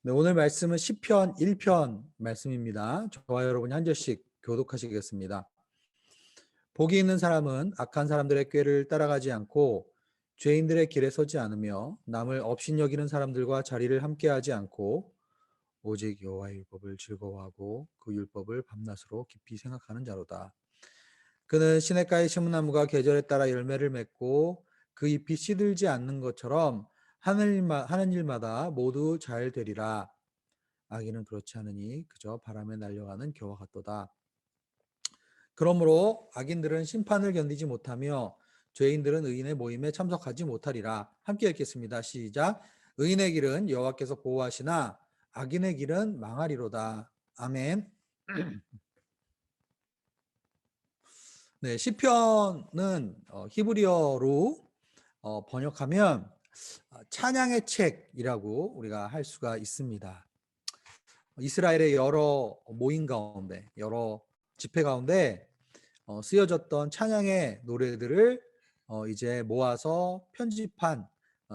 네, 오늘 말씀은 시편 1편 말씀입니다. 저와 여러분이 한 절씩 교독하시겠습니다. 복이 있는 사람은 악한 사람들의 꾀를 따라가지 않고 죄인들의 길에 서지 않으며 남을 업신여기는 사람들과 자리를 함께하지 않고 오직 여호와의 율법을 즐거워하고 그 율법을 밤낮으로 깊이 생각하는 자로다. 그는 시냇가에 심은 나무가 계절에 따라 열매를 맺고 그 잎이 시들지 않는 것처럼 하는 일마다 모두 잘 되리라. 악인은 그렇지 않으니 그저 바람에 날려가는 겨와 같도다. 그러므로 악인들은 심판을 견디지 못하며 죄인들은 의인의 모임에 참석하지 못하리라. 함께 읽겠습니다. 시작. 의인의 길은 여호와께서 보호하시나 악인의 길은 망하리로다. 아멘. 네, 시편은 히브리어로 번역하면 찬양의 책이라고 우리가 할 수가 있습니다. 이스라엘의 여러 모임 가운데, 여러 집회 가운데 쓰여졌던 찬양의 노래들을 이제 모아서 편집한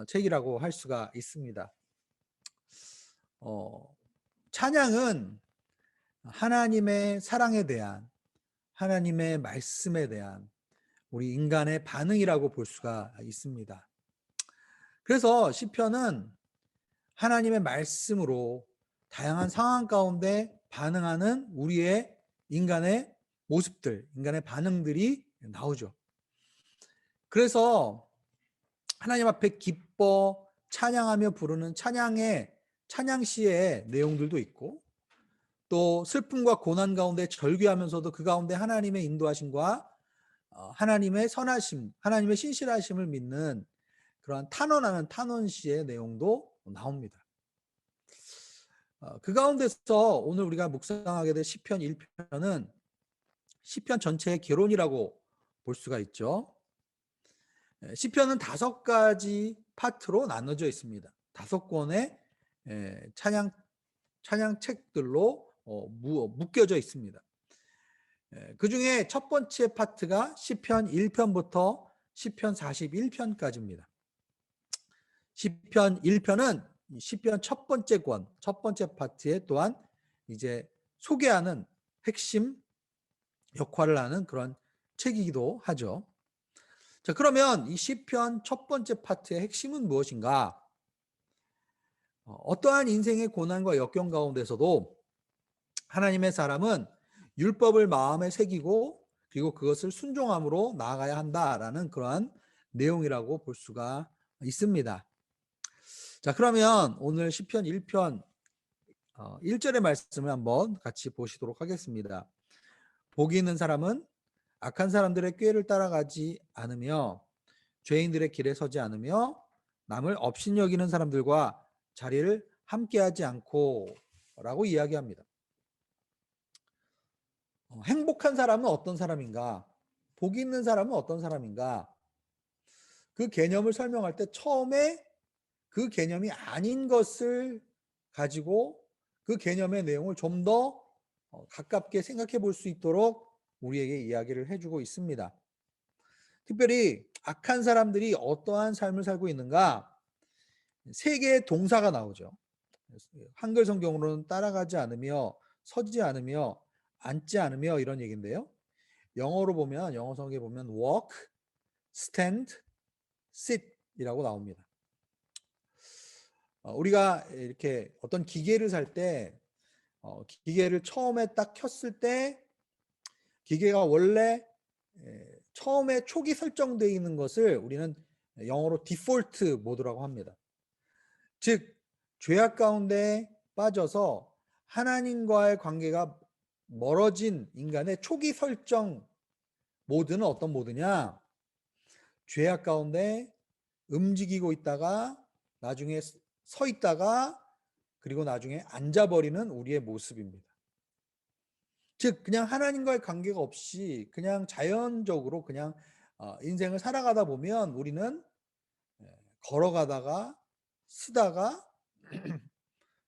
책이라고 할 수가 있습니다. 찬양은 하나님의 사랑에 대한, 하나님의 말씀에 대한 우리 인간의 반응이라고 볼 수가 있습니다. 그래서 시편은 하나님의 말씀으로 다양한 상황 가운데 반응하는 우리의 인간의 모습들, 인간의 반응들이 나오죠. 그래서 하나님 앞에 기뻐 찬양하며 부르는 찬양시의 내용들도 있고, 또 슬픔과 고난 가운데 절규하면서도 그 가운데 하나님의 인도하심과 하나님의 선하심, 하나님의 신실하심을 믿는 그러한 탄원하는 탄원시의 내용도 나옵니다. 그 가운데서 오늘 우리가 묵상하게 될 시편 1편은 시편 전체의 개론이라고 볼 수가 있죠. 시편은 5가지 파트로 나눠져 있습니다. 5권의 찬양책들로 묶여져 있습니다. 그 중에 첫 번째 파트가 시편 1편부터 시편 41편까지입니다. 시편 1편은 시편 첫 번째 권, 첫 번째 파트에 또한 이제 소개하는 핵심 역할을 하는 그런 책이기도 하죠. 자, 그러면 이 시편 첫 번째 파트의 핵심은 무엇인가? 어떠한 인생의 고난과 역경 가운데서도 하나님의 사람은 율법을 마음에 새기고 그리고 그것을 순종함으로 나아가야 한다라는 그러한 내용이라고 볼 수가 있습니다. 자, 그러면 오늘 시편 1편 1절의 말씀을 한번 같이 보시도록 하겠습니다. 복이 있는 사람은 악한 사람들의 꾀를 따라가지 않으며 죄인들의 길에 서지 않으며 남을 업신여기는 사람들과 자리를 함께하지 않고 라고 이야기합니다. 행복한 사람은 어떤 사람인가? 복이 있는 사람은 어떤 사람인가? 그 개념을 설명할 때 처음에 그 개념이 아닌 것을 가지고 그 개념의 내용을 좀 더 가깝게 생각해 볼 수 있도록 우리에게 이야기를 해주고 있습니다. 특별히 악한 사람들이 어떠한 삶을 살고 있는가? 3개의 동사가 나오죠. 한글 성경으로는 따라가지 않으며, 서지 않으며, 앉지 않으며 이런 얘기인데요. 영어로 보면, 영어 성경에 보면 walk, stand, sit 이라고 나옵니다. 우리가 이렇게 어떤 기계를 살 때 기계를 처음에 딱 켰을 때 기계가 원래 처음에 초기 설정되어 있는 것을 우리는 영어로 디폴트 모드라고 합니다. 즉 죄악 가운데 빠져서 하나님과의 관계가 멀어진 인간의 초기 설정 모드는 어떤 모드냐? 죄악 가운데 움직이고 있다가 나중에 서 있다가 그리고 나중에 앉아버리는 우리의 모습입니다. 즉 그냥 하나님과의 관계가 없이 그냥 자연적으로 그냥 인생을 살아가다 보면 우리는 걸어가다가 쓰다가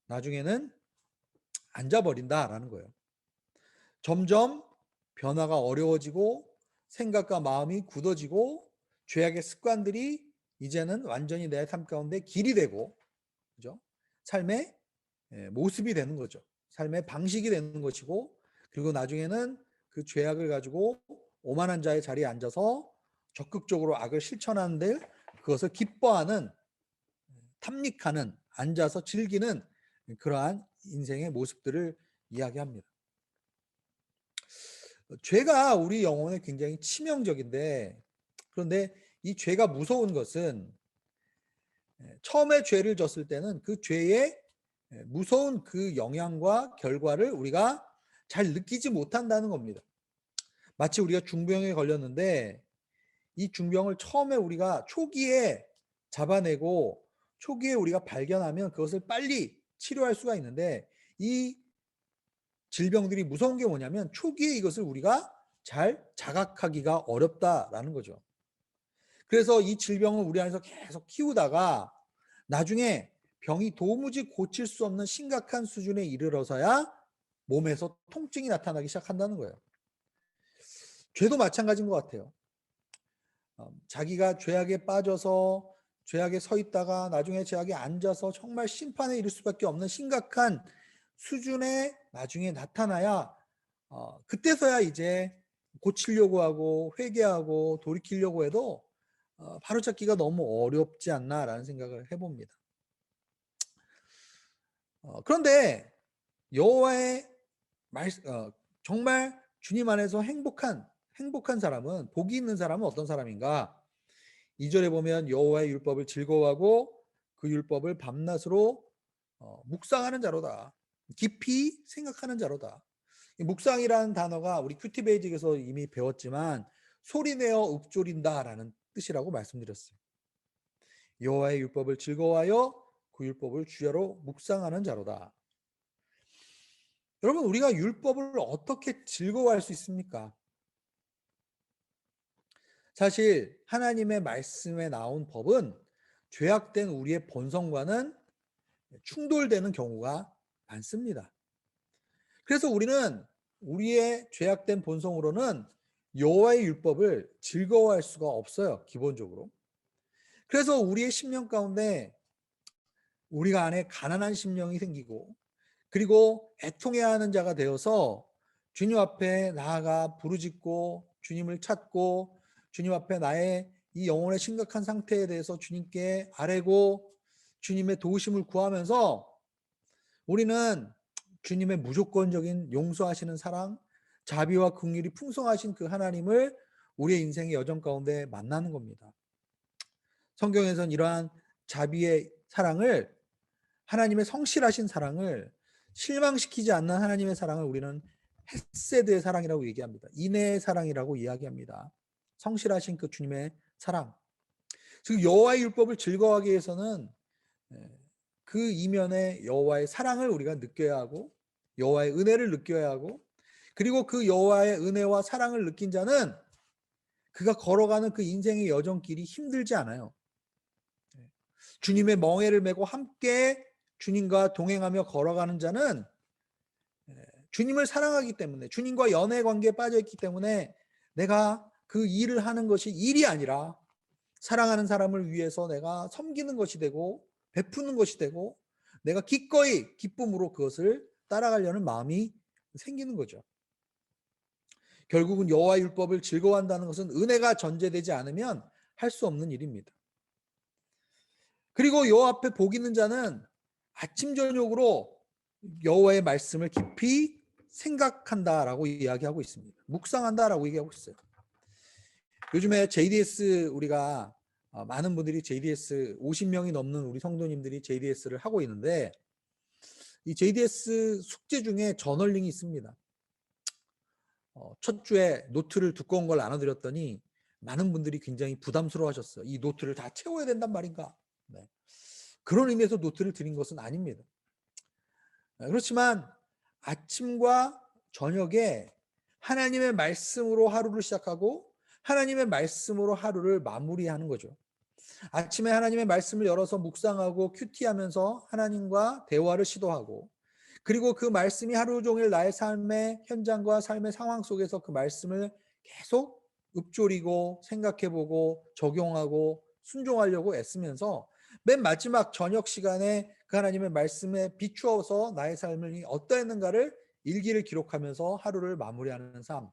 나중에는 앉아버린다라는 거예요. 점점 변화가 어려워지고 생각과 마음이 굳어지고 죄악의 습관들이 이제는 완전히 내 삶 가운데 길이 되고, 그죠? 삶의 모습이 되는 거죠. 삶의 방식이 되는 것이고, 그리고 나중에는 그 죄악을 가지고 오만한 자의 자리에 앉아서 적극적으로 악을 실천하는데 그것을 기뻐하는, 탐닉하는, 앉아서 즐기는 그러한 인생의 모습들을 이야기합니다. 죄가 우리 영혼에 굉장히 치명적인데, 그런데 이 죄가 무서운 것은 처음에 죄를 졌을 때는 그 죄의 무서운 그 영향과 결과를 우리가 잘 느끼지 못한다는 겁니다. 마치 우리가 중병에 걸렸는데 이 중병을 처음에 우리가 초기에 잡아내고 초기에 우리가 발견하면 그것을 빨리 치료할 수가 있는데, 이 질병들이 무서운 게 뭐냐면 초기에 이것을 우리가 잘 자각하기가 어렵다라는 거죠. 그래서 이 질병을 우리 안에서 계속 키우다가 나중에 병이 도무지 고칠 수 없는 심각한 수준에 이르러서야 몸에서 통증이 나타나기 시작한다는 거예요. 죄도 마찬가지인 것 같아요. 자기가 죄악에 빠져서 죄악에 서 있다가 나중에 죄악에 앉아서 정말 심판에 이를 수밖에 없는 심각한 수준에 나중에 나타나야 그때서야 이제 고치려고 하고 회개하고 돌이키려고 해도 바로잡기가 너무 어렵지 않나라는 생각을 해봅니다. 그런데 여호와의 정말 주님 안에서 행복한 사람은, 복이 있는 사람은 어떤 사람인가? 2절에 보면 여호와의 율법을 즐거워하고 그 율법을 밤낮으로 묵상하는 자로다. 깊이 생각하는 자로다. 묵상이라는 단어가 우리 큐티 베이직에서 이미 배웠지만 소리내어 읊조린다라는 뜻이라고 말씀드렸어요. 여호와의 율법을 즐거워하여 그 율법을 주야로 묵상하는 자로다. 여러분, 우리가 율법을 어떻게 즐거워할 수 있습니까? 사실 하나님의 말씀에 나온 법은 죄악된 우리의 본성과는 충돌되는 경우가 많습니다. 그래서 우리는 우리의 죄악된 본성으로는 여호와의 율법을 즐거워할 수가 없어요, 기본적으로. 그래서 우리의 심령 가운데 우리가 안에 가난한 심령이 생기고, 그리고 애통해야 하는 자가 되어서 주님 앞에 나아가 부르짖고 주님을 찾고 주님 앞에 나의 이 영혼의 심각한 상태에 대해서 주님께 아뢰고 주님의 도우심을 구하면서 우리는 주님의 무조건적인 용서하시는 사랑, 자비와 긍휼이 풍성하신 그 하나님을 우리의 인생의 여정 가운데 만나는 겁니다. 성경에서는 이러한 자비의 사랑을, 하나님의 성실하신 사랑을, 실망시키지 않는 하나님의 사랑을 우리는 헤세드의 사랑이라고 얘기합니다. 인애의 사랑이라고 이야기합니다. 성실하신 그 주님의 사랑. 즉 여호와의 율법을 즐거워하기 위해서는 그 이면에 여호와의 사랑을 우리가 느껴야 하고 여호와의 은혜를 느껴야 하고, 그리고 그 여호와의 은혜와 사랑을 느낀 자는 그가 걸어가는 그 인생의 여정길이 힘들지 않아요. 주님의 멍에를 메고 함께 주님과 동행하며 걸어가는 자는 주님을 사랑하기 때문에, 주님과 연애 관계에 빠져 있기 때문에 내가 그 일을 하는 것이 일이 아니라 사랑하는 사람을 위해서 내가 섬기는 것이 되고 베푸는 것이 되고 내가 기꺼이 기쁨으로 그것을 따라가려는 마음이 생기는 거죠. 결국은 여호와의 율법을 즐거워한다는 것은 은혜가 전제되지 않으면 할 수 없는 일입니다. 그리고 여호와 앞에 복 있는 자는 아침 저녁으로 여호와의 말씀을 깊이 생각한다라고 이야기하고 있습니다. 묵상한다라고 얘기하고 있어요. 요즘에 JDS 우리가 많은 분들이 JDS 50명이 넘는 우리 성도님들이 JDS를 하고 있는데, 이 JDS 숙제 중에 저널링이 있습니다. 첫 주에 노트를 두꺼운 걸 나눠드렸더니 많은 분들이 굉장히 부담스러워 하셨어요. 이 노트를 다 채워야 된단 말인가? 네. 그런 의미에서 노트를 드린 것은 아닙니다. 그렇지만 아침과 저녁에 하나님의 말씀으로 하루를 시작하고 하나님의 말씀으로 하루를 마무리하는 거죠. 아침에 하나님의 말씀을 열어서 묵상하고 큐티하면서 하나님과 대화를 시도하고, 그리고 그 말씀이 하루 종일 나의 삶의 현장과 삶의 상황 속에서 그 말씀을 계속 읊조리고 생각해보고 적용하고 순종하려고 애쓰면서 맨 마지막 저녁 시간에 그 하나님의 말씀에 비추어서 나의 삶이 어떠했는가를 일기를 기록하면서 하루를 마무리하는 삶.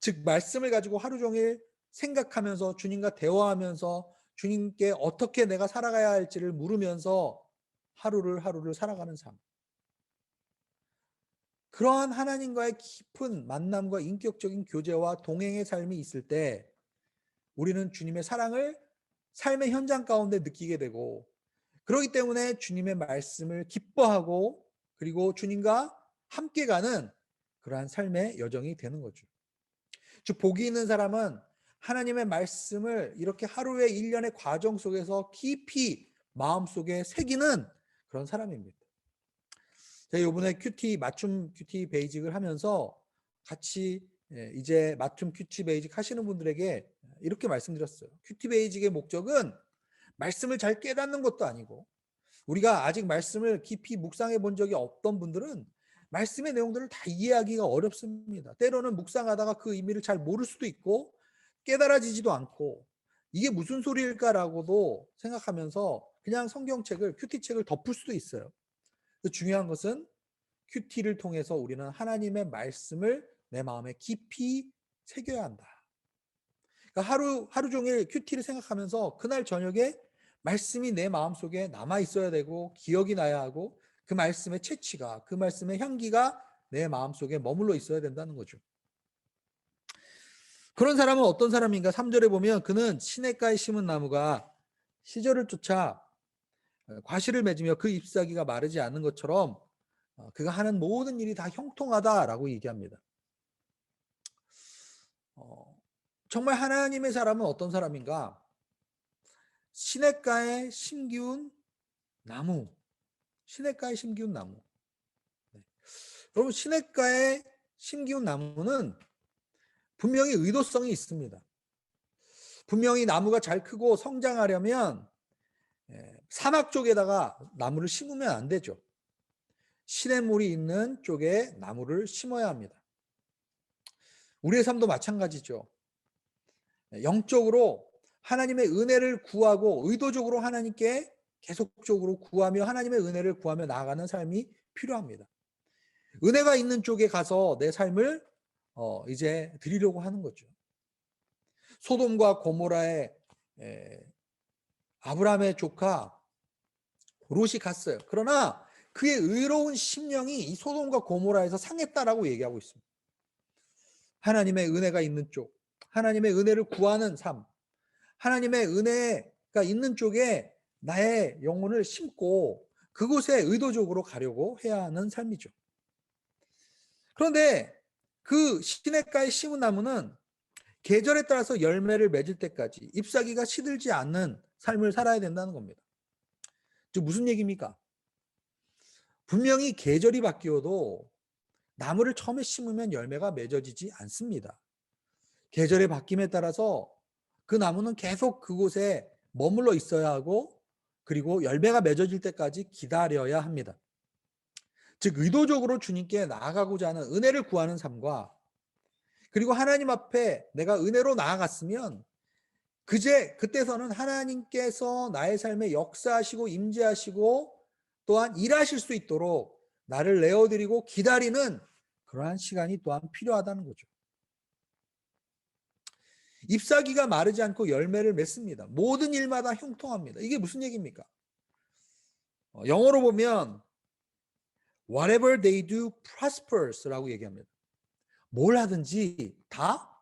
즉 말씀을 가지고 하루 종일 생각하면서 주님과 대화하면서 주님께 어떻게 내가 살아가야 할지를 물으면서 하루를 살아가는 삶. 그러한 하나님과의 깊은 만남과 인격적인 교제와 동행의 삶이 있을 때 우리는 주님의 사랑을 삶의 현장 가운데 느끼게 되고, 그렇기 때문에 주님의 말씀을 기뻐하고 그리고 주님과 함께 가는 그러한 삶의 여정이 되는 거죠. 즉 복이 있는 사람은 하나님의 말씀을 이렇게 하루의 일련의 과정 속에서 깊이 마음속에 새기는 그런 사람입니다. 제가 이번에 맞춤 큐티 베이직을 하면서 같이 이제 맞춤 큐티 베이직 하시는 분들에게 이렇게 말씀드렸어요. 큐티 베이직의 목적은 말씀을 잘 깨닫는 것도 아니고, 우리가 아직 말씀을 깊이 묵상해 본 적이 없던 분들은 말씀의 내용들을 다 이해하기가 어렵습니다. 때로는 묵상하다가 그 의미를 잘 모를 수도 있고 깨달아지지도 않고 이게 무슨 소리일까라고도 생각하면서 그냥 성경책을 큐티책을 덮을 수도 있어요. 중요한 것은 큐티를 통해서 우리는 하나님의 말씀을 내 마음에 깊이 새겨야 한다. 그러니까 하루 종일 큐티를 생각하면서 그날 저녁에 말씀이 내 마음속에 남아 있어야 되고 기억이 나야 하고 그 말씀의 채취가, 그 말씀의 향기가 내 마음속에 머물러 있어야 된다는 거죠. 그런 사람은 어떤 사람인가? 3절에 보면 그는 시냇가에 심은 나무가 시절을 쫓아 과실을 맺으며 그 잎사귀가 마르지 않는 것처럼 그가 하는 모든 일이 다 형통하다라고 얘기합니다. 정말 하나님의 사람은 어떤 사람인가? 시냇가에 심기운 나무. 시냇가에 심기운 나무. 여러분, 시냇가에 심기운 나무는 분명히 의도성이 있습니다. 분명히 나무가 잘 크고 성장하려면 사막 쪽에다가 나무를 심으면 안 되죠. 시냇물이 있는 쪽에 나무를 심어야 합니다. 우리의 삶도 마찬가지죠. 영적으로 하나님의 은혜를 구하고 의도적으로 하나님께 계속적으로 구하며 하나님의 은혜를 구하며 나아가는 삶이 필요합니다. 은혜가 있는 쪽에 가서 내 삶을 이제 드리려고 하는 거죠. 소돔과 고모라의 아브라함의 조카 롯이 갔어요. 그러나 그의 의로운 심령이 이 소돔과 고모라에서 상했다라고 얘기하고 있습니다. 하나님의 은혜가 있는 쪽, 하나님의 은혜를 구하는 삶, 하나님의 은혜가 있는 쪽에 나의 영혼을 심고 그곳에 의도적으로 가려고 해야 하는 삶이죠. 그런데 그 시냇가에 심은 나무는 계절에 따라서 열매를 맺을 때까지 잎사귀가 시들지 않는 삶을 살아야 된다는 겁니다. 즉 무슨 얘기입니까? 분명히 계절이 바뀌어도 나무를 처음에 심으면 열매가 맺어지지 않습니다. 계절의 바뀜에 따라서 그 나무는 계속 그곳에 머물러 있어야 하고 그리고 열매가 맺어질 때까지 기다려야 합니다. 즉 의도적으로 주님께 나아가고자 하는 은혜를 구하는 삶과 그리고 하나님 앞에 내가 은혜로 나아갔으면 그때서는 하나님께서 나의 삶에 역사하시고 임재하시고 또한 일하실 수 있도록 나를 내어드리고 기다리는 그러한 시간이 또한 필요하다는 거죠. 잎사귀가 마르지 않고 열매를 맺습니다. 모든 일마다 형통합니다. 이게 무슨 얘기입니까? 영어로 보면 whatever they do prospers라고 얘기합니다. 뭘 하든지 다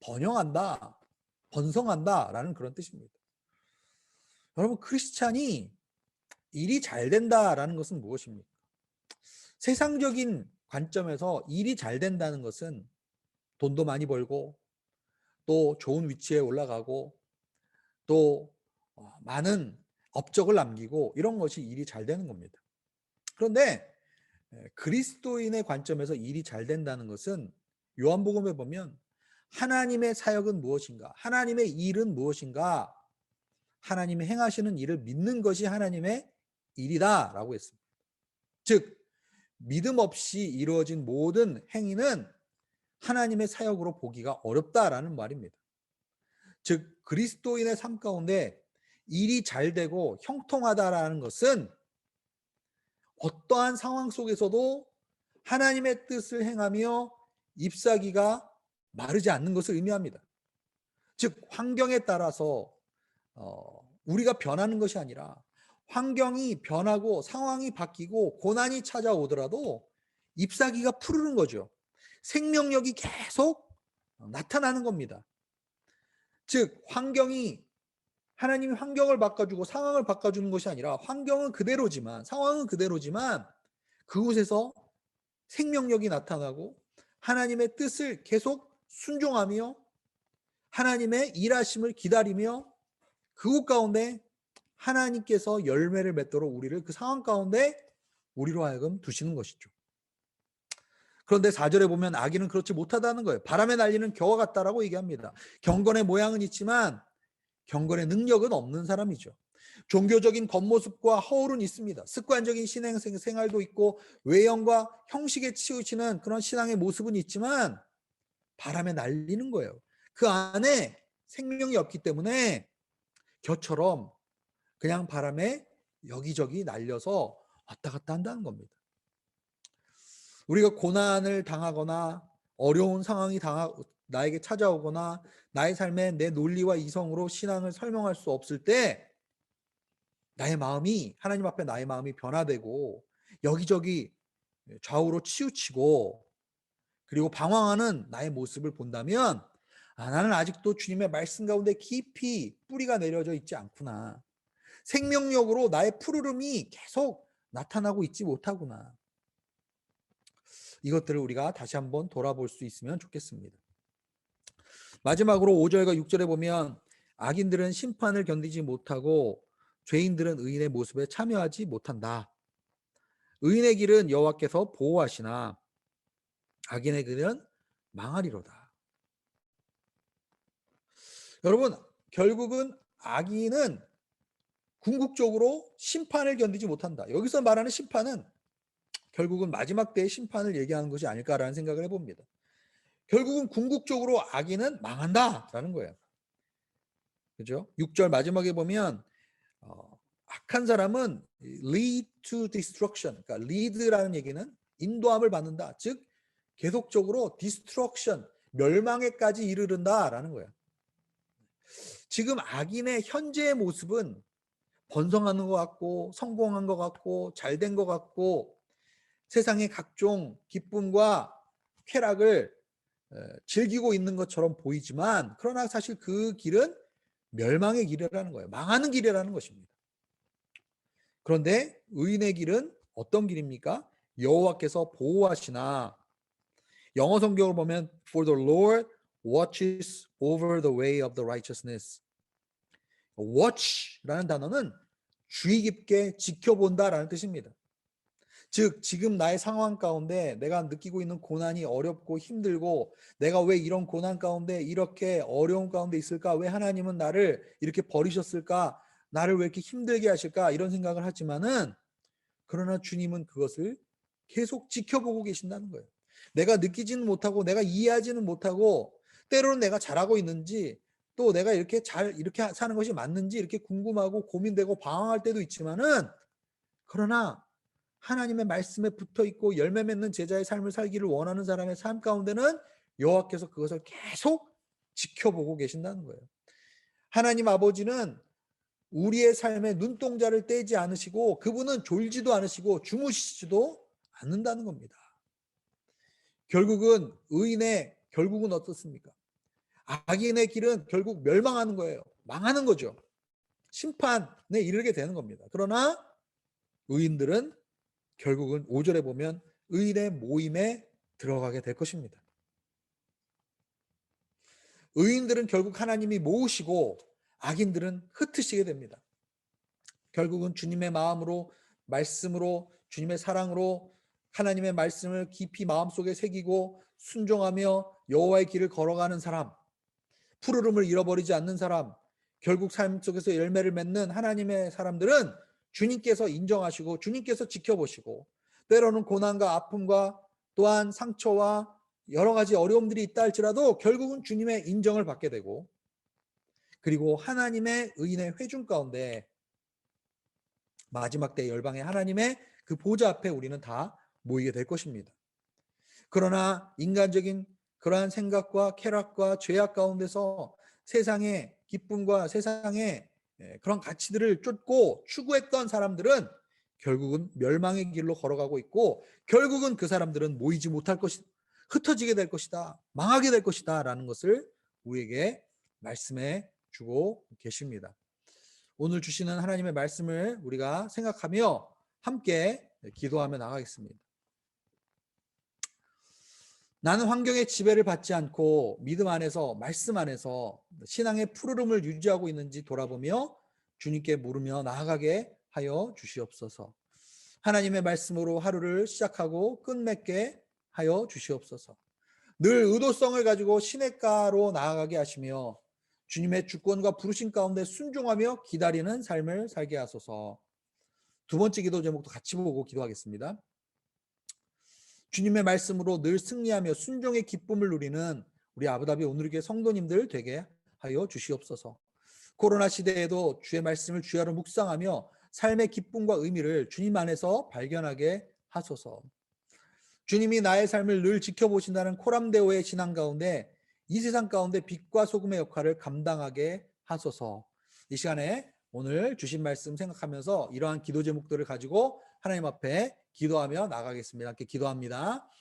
번영한다, 번성한다라는 그런 뜻입니다. 여러분, 크리스찬이 일이 잘 된다라는 것은 무엇입니까? 세상적인 관점에서 일이 잘 된다는 것은 돈도 많이 벌고 또 좋은 위치에 올라가고 또 많은 업적을 남기고 이런 것이 일이 잘 되는 겁니다. 그런데 그리스도인의 관점에서 일이 잘 된다는 것은 요한복음에 보면 하나님의 사역은 무엇인가? 하나님의 일은 무엇인가? 하나님이 행하시는 일을 믿는 것이 하나님의 일이다라고 했습니다. 즉 믿음 없이 이루어진 모든 행위는 하나님의 사역으로 보기가 어렵다라는 말입니다. 즉 그리스도인의 삶 가운데 일이 잘 되고 형통하다라는 것은 어떠한 상황 속에서도 하나님의 뜻을 행하며 잎사귀가 마르지 않는 것을 의미합니다. 즉 환경에 따라서 우리가 변하는 것이 아니라 환경이 변하고 상황이 바뀌고 고난이 찾아오더라도 잎사귀가 푸르는 거죠. 생명력이 계속 나타나는 겁니다. 즉 하나님이 환경을 바꿔주고 상황을 바꿔주는 것이 아니라 환경은 그대로지만 상황은 그대로지만 그곳에서 생명력이 나타나고 하나님의 뜻을 계속 순종하며 하나님의 일하심을 기다리며 그곳 가운데 하나님께서 열매를 맺도록 우리를 그 상황 가운데 우리로 하여금 두시는 것이죠. 그런데 4절에 보면 악인은 그렇지 못하다는 거예요. 바람에 날리는 겨와 같다라고 얘기합니다. 경건의 모양은 있지만 경건의 능력은 없는 사람이죠. 종교적인 겉모습과 허울은 있습니다. 습관적인 신앙 생활도 있고 외형과 형식에 치우치는 그런 신앙의 모습은 있지만 바람에 날리는 거예요. 그 안에 생명이 없기 때문에 겨처럼 그냥 바람에 여기저기 날려서 왔다 갔다 한다는 겁니다. 우리가 고난을 당하거나 어려운 상황이 나에게 찾아오거나 나의 삶에 내 논리와 이성으로 신앙을 설명할 수 없을 때 나의 마음이 하나님 앞에 나의 마음이 변화되고 여기저기 좌우로 치우치고 그리고 방황하는 나의 모습을 본다면 나는 아직도 주님의 말씀 가운데 깊이 뿌리가 내려져 있지 않구나. 생명력으로 나의 푸르름이 계속 나타나고 있지 못하구나. 이것들을 우리가 다시 한번 돌아볼 수 있으면 좋겠습니다. 마지막으로 5절과 6절에 보면 악인들은 심판을 견디지 못하고 죄인들은 의인의 모습에 참여하지 못한다. 의인의 길은 여호와께서 보호하시나 악인의 길은 망하리로다. 여러분, 결국은 악인은 궁극적으로 심판을 견디지 못한다. 여기서 말하는 심판은 결국은 마지막 때의 심판을 얘기하는 것이 아닐까라는 생각을 해봅니다. 결국은 궁극적으로 악인은 망한다라는 거예요. 그죠? 6절 마지막에 보면 악한 사람은 lead to destruction. 그러니까 lead라는 얘기는 인도함을 받는다. 즉 계속적으로 destruction, 멸망에까지 이르른다라는 거예요. 지금 악인의 현재의 모습은 번성하는 것 같고 성공한 것 같고 잘된 것 같고 세상의 각종 기쁨과 쾌락을 즐기고 있는 것처럼 보이지만 그러나 사실 그 길은 멸망의 길이라는 거예요. 망하는 길이라는 것입니다. 그런데 의인의 길은 어떤 길입니까? 여호와께서 보호하시나. 영어 성경을 보면 For the Lord watches over the way of the righteousness. watch라는 단어는 주의 깊게 지켜본다라는 뜻입니다. 즉 지금 나의 상황 가운데 내가 느끼고 있는 고난이 어렵고 힘들고 내가 왜 이런 고난 가운데 이렇게 어려운 가운데 있을까? 왜 하나님은 나를 이렇게 버리셨을까? 나를 왜 이렇게 힘들게 하실까? 이런 생각을 하지만은 그러나 주님은 그것을 계속 지켜보고 계신다는 거예요. 내가 느끼지는 못하고 내가 이해하지는 못하고 때로는 내가 잘하고 있는지 또 내가 이렇게 사는 것이 맞는지 이렇게 궁금하고 고민되고 방황할 때도 있지만은 그러나 하나님의 말씀에 붙어 있고 열매 맺는 제자의 삶을 살기를 원하는 사람의 삶 가운데는 여호와께서 그것을 계속 지켜보고 계신다는 거예요. 하나님 아버지는 우리의 삶에 눈동자를 떼지 않으시고 그분은 졸지도 않으시고 주무시지도 않는다는 겁니다. 결국은 의인의 결국은 어떻습니까? 악인의 길은 결국 멸망하는 거예요. 망하는 거죠. 심판에 이르게 되는 겁니다. 그러나 의인들은 결국은 5절에 보면 의인의 모임에 들어가게 될 것입니다. 의인들은 결국 하나님이 모으시고 악인들은 흩으시게 됩니다. 결국은 주님의 마음으로 말씀으로 주님의 사랑으로 하나님의 말씀을 깊이 마음속에 새기고 순종하며 여호와의 길을 걸어가는 사람, 푸르름을 잃어버리지 않는 사람, 결국 삶 속에서 열매를 맺는 하나님의 사람들은 주님께서 인정하시고 주님께서 지켜보시고 때로는 고난과 아픔과 또한 상처와 여러 가지 어려움들이 있다 할지라도 결국은 주님의 인정을 받게 되고 그리고 하나님의 의인의 회중 가운데 마지막 때 열방의 하나님의 그 보좌 앞에 우리는 다 모이게 될 것입니다. 그러나 인간적인 그러한 생각과 쾌락과 죄악 가운데서 세상의 기쁨과 세상의 그런 가치들을 쫓고 추구했던 사람들은 결국은 멸망의 길로 걸어가고 있고, 결국은 그 사람들은 모이지 못할 것이다, 흩어지게 될 것이다, 망하게 될 것이다 라는 것을 우리에게 말씀해 주고 계십니다. 오늘 주시는 하나님의 말씀을 우리가 생각하며 함께 기도하며 나가겠습니다. 나는 환경의 지배를 받지 않고 믿음 안에서, 말씀 안에서 신앙의 푸르름을 유지하고 있는지 돌아보며 주님께 물으며 나아가게 하여 주시옵소서. 하나님의 말씀으로 하루를 시작하고 끝맺게 하여 주시옵소서. 늘 의도성을 가지고 시냇가로 나아가게 하시며 주님의 주권과 부르심 가운데 순종하며 기다리는 삶을 살게 하소서. 두 번째 기도 제목도 같이 보고 기도하겠습니다. 주님의 말씀으로 늘 승리하며 순종의 기쁨을 누리는 우리 아부다비 오누리교회 성도님들 되게 하여 주시옵소서. 코로나 시대에도 주의 말씀을 주야로 묵상하며 삶의 기쁨과 의미를 주님 안에서 발견하게 하소서. 주님이 나의 삶을 늘 지켜보신다는 코람데오의 신앙 가운데 이 세상 가운데 빛과 소금의 역할을 감당하게 하소서. 이 시간에 오늘 주신 말씀 생각하면서 이러한 기도 제목들을 가지고 하나님 앞에 기도하며 나가겠습니다. 함께 기도합니다.